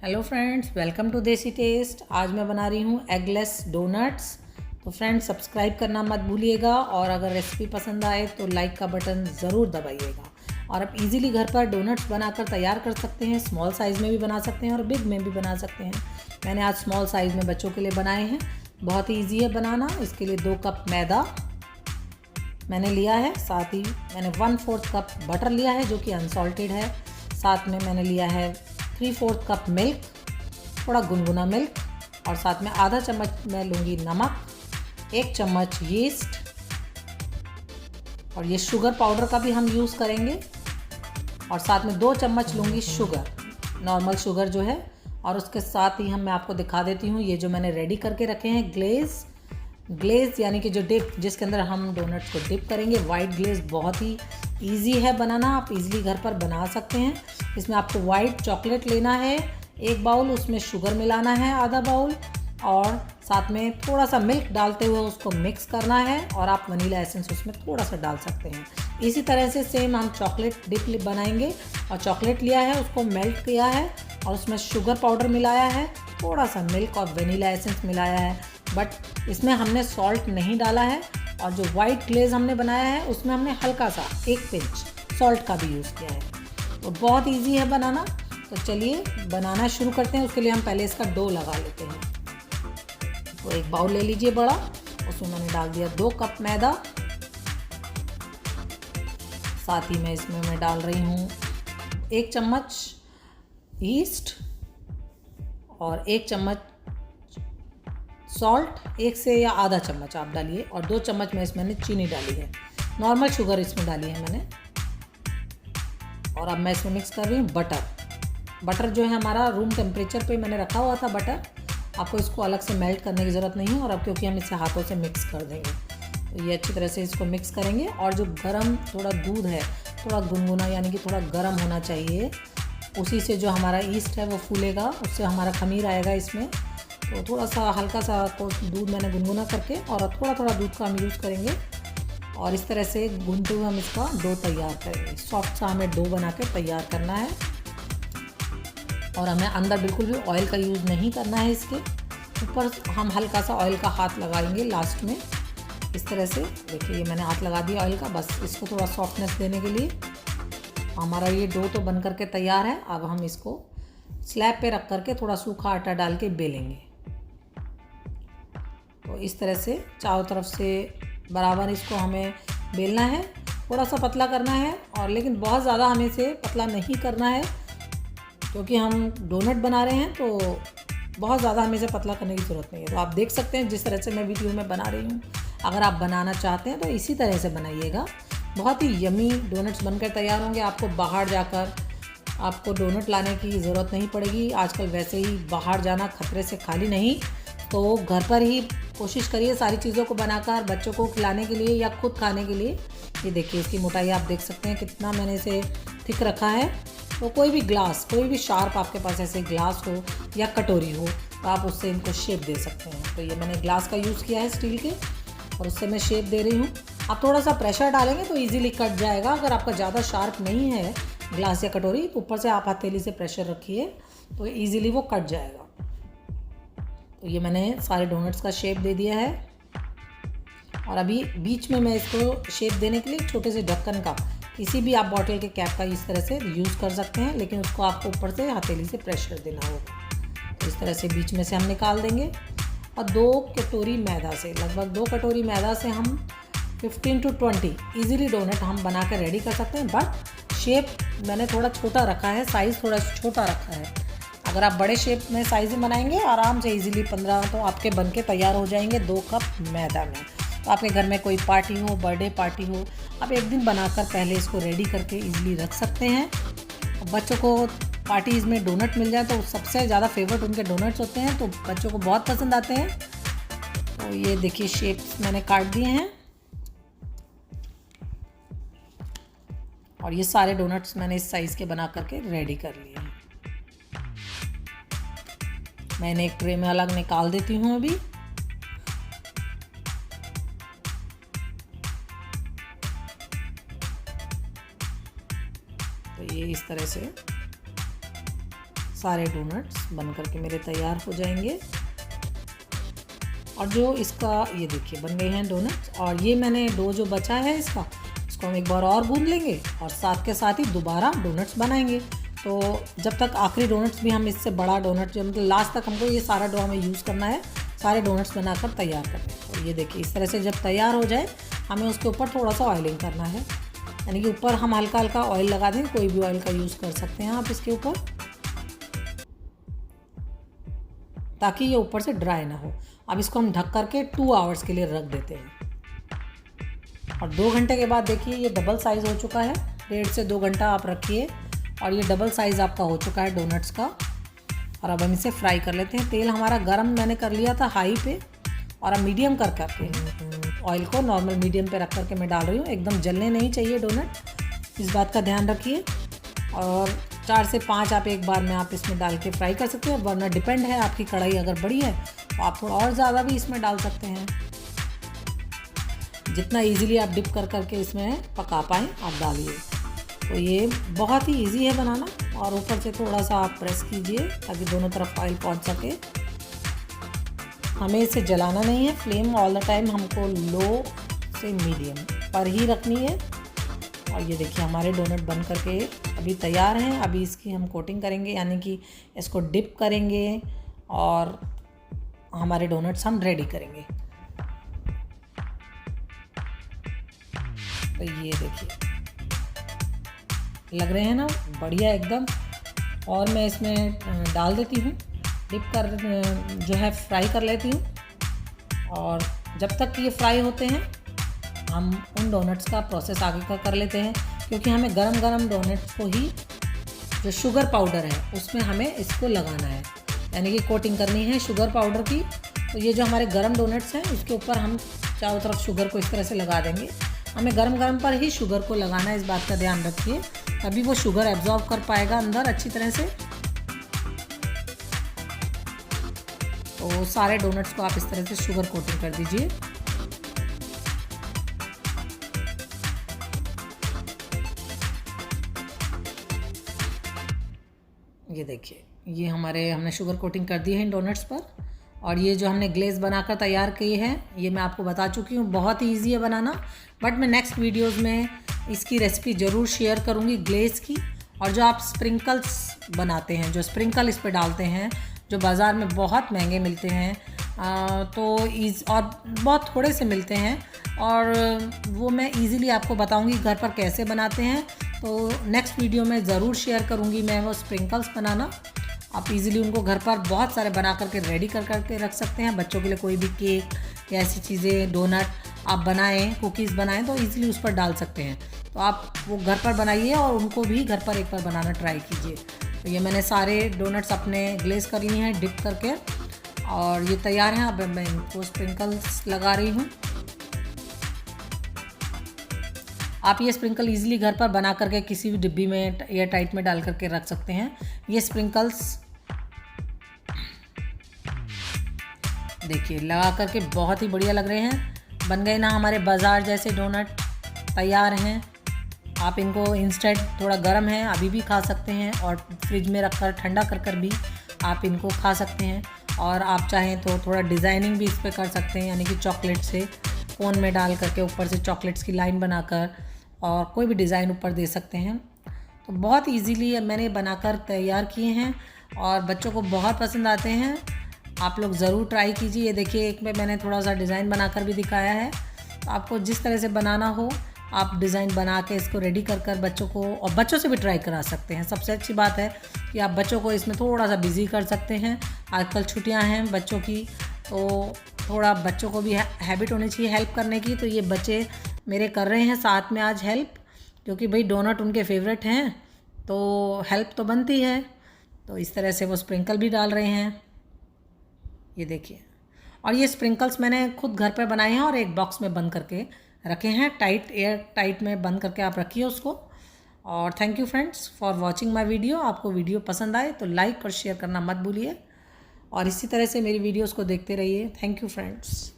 Hello friends, welcome to देसी test. आज मैं बना रही हूँ एगलेस डोनट्स। तो फ्रेंड्स, सब्सक्राइब करना मत भूलिएगा और अगर रेसिपी पसंद आए तो लाइक का बटन ज़रूर दबाइएगा। और आप इजीली घर पर डोनट्स बनाकर तैयार कर सकते हैं। स्मॉल साइज़ में भी बना सकते हैं और बिग में भी बना सकते हैं। मैंने आज स्मॉल साइज़ में बच्चों के लिए बनाए हैं। बहुत ही ईजी है बनाना। इसके लिए 2 कप मैदा मैंने लिया है, साथ ही मैंने 1/4 कप बटर लिया है जो कि अनसॉल्टेड है। साथ में मैंने लिया है 3/4 कप मिल्क, थोड़ा गुनगुना मिल्क, और साथ में आधा चम्मच मैं लूँगी नमक, 1 चम्मच यीस्ट, और ये शुगर पाउडर का भी हम यूज़ करेंगे। और साथ में 2 चम्मच लूँगी शुगर, नॉर्मल शुगर जो है। और उसके साथ ही मैं आपको दिखा देती हूँ ये जो मैंने रेडी करके रखे हैं ग्लेज़ यानी कि जो डिप जिसके अंदर हम डोनट्स को डिप करेंगे। वाइट ग्लेज़ बहुत ही इजी है बनाना, आप इजीली घर पर बना सकते हैं। इसमें आपको वाइट चॉकलेट लेना है 1 बाउल, उसमें शुगर मिलाना है आधा बाउल, और साथ में थोड़ा सा मिल्क डालते हुए उसको मिक्स करना है। और आप वनीला एसेंस उसमें थोड़ा सा डाल सकते हैं। इसी तरह से सेम हम चॉकलेट डिप बनाएंगे। और चॉकलेट लिया है, उसको मेल्ट किया है और उसमें शुगर पाउडर मिलाया है, थोड़ा सा मिल्क और वनीला एसेंस मिलाया है, बट इसमें हमने सॉल्ट नहीं डाला है। और जो वाइट ग्लेज़ हमने बनाया है उसमें हमने हल्का सा 1 पिंच सॉल्ट का भी यूज़ किया है। तो बहुत इजी है बनाना। तो चलिए बनाना शुरू करते हैं। उसके लिए हम पहले इसका डो लगा लेते हैं। तो 1 बाउल ले लीजिए बड़ा, उसमें मैंने डाल दिया 2 कप मैदा। साथ ही मैं इसमें डाल रही हूँ 1 चम्मच ईस्ट और 1 चम्मच सॉल्ट, 1 से या आधा चम्मच आप डालिए, और 2 चम्मच में इसमें चीनी डाली है, नॉर्मल शुगर इसमें डाली है मैंने। और अब मैं इसमें मिक्स कर रही हूँ बटर जो है हमारा रूम टेम्परेचर पे मैंने रखा हुआ था बटर। आपको इसको अलग से मेल्ट करने की ज़रूरत नहीं है। और अब क्योंकि हम इसे हाथों से मिक्स कर देंगे, तो ये अच्छी तरह से इसको मिक्स करेंगे। और जो गरम थोड़ा दूध है, थोड़ा गुनगुना यानी कि थोड़ा गरम होना चाहिए, उसी से जो हमारा ईस्ट है वो फूलेगा, उससे हमारा खमीर आएगा इसमें। तो थोड़ा सा हल्का सा दूध मैंने गुनगुना करके, और थोड़ा थोड़ा दूध का हम यूज़ करेंगे। और इस तरह से गूंथते हुए हम इसका डो तैयार करेंगे। सॉफ्ट सा हमें डो बना के तैयार करना है। और हमें अंदर बिल्कुल भी ऑयल का यूज़ नहीं करना है। इसके ऊपर हम हल्का सा ऑयल का हाथ लगाएंगे लास्ट में, इस तरह से। देखिए ये मैंने हाथ लगा दिया ऑयल का, बस इसको थोड़ा सॉफ्टनेस देने के लिए। हमारा ये डो तो बन करके तैयार है। अब हम इसको स्लैब पे रख करके थोड़ा सूखा आटा डाल के बेलेंगे। तो इस तरह से चारों तरफ से बराबर इसको हमें बेलना है। थोड़ा सा पतला करना है, और लेकिन बहुत ज़्यादा हमें इसे पतला नहीं करना है, क्योंकि हम डोनट बना रहे हैं तो बहुत ज़्यादा हमें इसे पतला करने की ज़रूरत नहीं है। तो आप देख सकते हैं जिस तरह से मैं वीडियो में बना रही हूँ। अगर आप बनाना चाहते हैं तो इसी तरह से बनाइएगा। बहुत ही यमी डोनट्स बनकर तैयार होंगे। आपको बाहर जाकर आपको डोनट लाने की ज़रूरत नहीं पड़ेगी। आजकल वैसे ही बाहर जाना खतरे से खाली नहीं, तो घर पर ही कोशिश करिए सारी चीज़ों को बनाकर बच्चों को खिलाने के लिए या खुद खाने के लिए। ये देखिए इसकी मोटाई आप देख सकते हैं कितना मैंने इसे थिक रखा है। तो कोई भी ग्लास, कोई भी शार्प आपके पास ऐसे ग्लास हो या कटोरी हो, तो आप उससे इनको शेप दे सकते हैं। तो ये मैंने ग्लास का यूज़ किया है स्टील के, और उससे मैं शेप दे रही हूँ। आप थोड़ा सा प्रेशर डालेंगे तो ईजिली कट जाएगा। अगर आपका ज़्यादा शार्प नहीं है ग्लास या कटोरी, तो ऊपर से आप हथेली से प्रेशर रखिए तो ईजिली वो कट जाएगा। तो ये मैंने सारे डोनट्स का शेप दे दिया है। और अभी बीच में मैं इसको शेप देने के लिए छोटे से ढक्कन का, किसी भी आप बॉटल के कैप का इस तरह से यूज़ कर सकते हैं, लेकिन उसको आपको ऊपर से हथेली से प्रेशर देना होगा। तो इस तरह से बीच में से हम निकाल देंगे। और 2 कटोरी मैदा से, लगभग 2 कटोरी मैदा से हम 15 to 20 ईजिली डोनट हम बना कर रेडी कर सकते हैं। बट शेप मैंने थोड़ा छोटा रखा है, साइज़ थोड़ा छोटा रखा है। अगर आप बड़े शेप में साइज़ में बनाएंगे आराम से ईजिली 15 तो आपके बन के तैयार हो जाएंगे 2 कप मैदा में। तो आपके घर में कोई पार्टी हो, बर्थडे पार्टी हो, आप एक दिन बनाकर पहले इसको रेडी करके ईजिली रख सकते हैं। बच्चों को पार्टीज़ में डोनट मिल जाए तो सबसे ज़्यादा फेवरेट उनके डोनट्स होते हैं, तो बच्चों को बहुत पसंद आते हैं। तो ये देखिए शेप्स मैंने काट दिए हैं, और ये सारे डोनट्स मैंने इस साइज़ के बना करके रेडी कर लिए हैं। मैंने एक ट्रे में अलग निकाल देती हूँ अभी। तो ये इस तरह से सारे डोनट्स बन करके मेरे तैयार हो जाएंगे। और जो इसका ये देखिए बन गए हैं डोनट्स। और ये मैंने डो जो बचा है इसको हम एक बार और गूंद लेंगे और साथ के साथ ही दोबारा डोनट्स बनाएंगे। तो जब तक आखिरी डोनट्स भी हम इससे बड़ा डोनट जो मतलब लास्ट तक हमको ये सारा डो हमें यूज़ करना है, सारे डोनट्स बनाकर तैयार करने हैं। तो ये देखिए इस तरह से जब तैयार हो जाए हमें उसके ऊपर थोड़ा सा ऑयलिंग करना है, यानी कि ऊपर हम हल्का हल्का ऑयल लगा दें। कोई भी ऑयल का यूज़ कर सकते हैं आप इसके ऊपर, ताकि ये ऊपर से ड्राई ना हो। अब इसको हम ढक करके 2 आवर्स के लिए रख देते हैं। और 2 घंटे के बाद देखिए ये डबल साइज़ हो चुका है। 1.5 से 2 घंटा आप रखिए और ये डबल साइज़ आपका हो चुका है डोनट्स का। और अब हम इसे फ्राई कर लेते हैं। तेल हमारा गरम मैंने कर लिया था हाई पे, और अब मीडियम कर करके ऑयल को नॉर्मल मीडियम पे रख करके मैं डाल रही हूँ। एकदम जलने नहीं चाहिए डोनट, इस बात का ध्यान रखिए। और 4 से 5 आप एक बार में आप इसमें डाल के फ्राई कर सकते हैं, वरना डिपेंड है आपकी कढ़ाई अगर बड़ी है तो आप थोड़ा और ज़्यादा भी इसमें डाल सकते हैं। जितना इजीली आप डिप कर करके इसमें पका पाएँ आप डालिए। तो ये बहुत ही इजी है बनाना। और ऊपर से थोड़ा सा आप प्रेस कीजिए ताकि दोनों तरफ ऑयल पहुंच सके। हमें इसे जलाना नहीं है, फ्लेम ऑल द टाइम हमको लो से मीडियम पर ही रखनी है। और ये देखिए हमारे डोनट बन करके अभी तैयार हैं। अभी इसकी हम कोटिंग करेंगे, यानी कि इसको डिप करेंगे और हमारे डोनट्स हम रेडी करेंगे। तो ये देखिए लग रहे हैं ना बढ़िया एकदम। और मैं इसमें डाल देती हूँ, डिप कर जो है फ्राई कर लेती हूँ। और जब तक ये फ्राई होते हैं हम उन डोनट्स का प्रोसेस आगे का कर लेते हैं, क्योंकि हमें गरम गरम डोनट्स को ही जो शुगर पाउडर है उसमें हमें इसको लगाना है, यानी कि कोटिंग करनी है शुगर पाउडर की। तो ये जो हमारे गरम डोनट्स हैं उसके ऊपर हम चारों तरफ शुगर को इस तरह से लगा देंगे। हमें गरम गरम पर ही शुगर को लगाना है, इस बात का ध्यान रखिए, तभी वो शुगर एब्जॉर्ब कर पाएगा अंदर अच्छी तरह से। तो सारे डोनट्स को आप इस तरह से शुगर कोटिंग कर दीजिए। ये देखिए ये हमने शुगर कोटिंग कर दी है इन डोनट्स पर। और ये जो हमने ग्लेज बनाकर तैयार की है ये मैं आपको बता चुकी हूँ, बहुत ही ईजी है बनाना। बट मैं नेक्स्ट वीडियोस में इसकी रेसिपी ज़रूर शेयर करूँगी ग्लेज की। और जो आप स्प्रिंकल्स बनाते हैं, जो स्प्रिंकल इस पर डालते हैं, जो बाज़ार में बहुत महंगे मिलते हैं और बहुत थोड़े से मिलते हैं, और वो मैं इजीली आपको बताऊंगी घर पर कैसे बनाते हैं। तो नेक्स्ट वीडियो में ज़रूर शेयर करूंगी मैं वो स्प्रिंकल्स बनाना। आप इजीली उनको घर पर बहुत सारे बना करके रेडी कर करके रख सकते हैं। बच्चों के लिए कोई भी केक या ऐसी चीज़ें, डोनट आप बनाएं, कुकीज़ बनाएं तो इजीली उस पर डाल सकते हैं। तो आप वो घर पर बनाइए और उनको भी घर पर एक बार बनाना ट्राई कीजिए। तो ये मैंने सारे डोनट्स अपने ग्लेज कर लिए हैं डिप करके, और ये तैयार हैं। अब मैं इनको स्प्रिंकल्स लगा रही हूँ। आप ये स्प्रिंकल इजीली घर पर बना करके किसी भी डिब्बी में एयर टाइट में डाल करके रख सकते हैं। ये स्प्रिंकल्स देखिए लगा करके बहुत ही बढ़िया लग रहे हैं। बन गए ना हमारे बाज़ार जैसे डोनट, तैयार हैं। आप इनको इंस्टेंट, थोड़ा गर्म है अभी भी खा सकते हैं, और फ्रिज में रखकर ठंडा कर कर भी आप इनको खा सकते हैं। और आप चाहें तो थोड़ा डिज़ाइनिंग भी इस पर कर सकते हैं, यानी कि चॉकलेट से कोन में डाल करके ऊपर से चॉकलेट्स की लाइन बनाकर और कोई भी डिज़ाइन ऊपर दे सकते हैं। तो बहुत इजीली मैंने बनाकर तैयार किए हैं और बच्चों को बहुत पसंद आते हैं। आप लोग ज़रूर ट्राई कीजिए। ये देखिए एक में मैंने थोड़ा सा डिज़ाइन बनाकर भी दिखाया है। तो आपको जिस तरह से बनाना हो आप डिज़ाइन बना के इसको रेडी कर कर बच्चों को, और बच्चों से भी ट्राई करा सकते हैं। सबसे अच्छी बात है कि आप बच्चों को इसमें थोड़ा सा बिज़ी कर सकते हैं। आजकल छुट्टियां हैं बच्चों की, तो थोड़ा बच्चों को भी हैबिट होनी चाहिए हेल्प करने की। तो ये बच्चे मेरे कर रहे हैं साथ में आज हेल्प, क्योंकि भाई डोनट उनके फेवरेट हैं तो हेल्प तो बनती है। तो इस तरह से वो स्प्रिंकल भी डाल रहे हैं, ये देखिए। और ये स्प्रिंकल्स मैंने खुद घर पर बनाए हैं और एक बॉक्स में बंद करके रखे हैं, टाइट, एयर टाइट में बंद करके आप रखिए उसको। और thank you friends for watching my video. आपको वीडियो पसंद आए तो लाइक और शेयर करना मत भूलिए, और इसी तरह से मेरी वीडियोस को देखते रहिए। Thank you friends.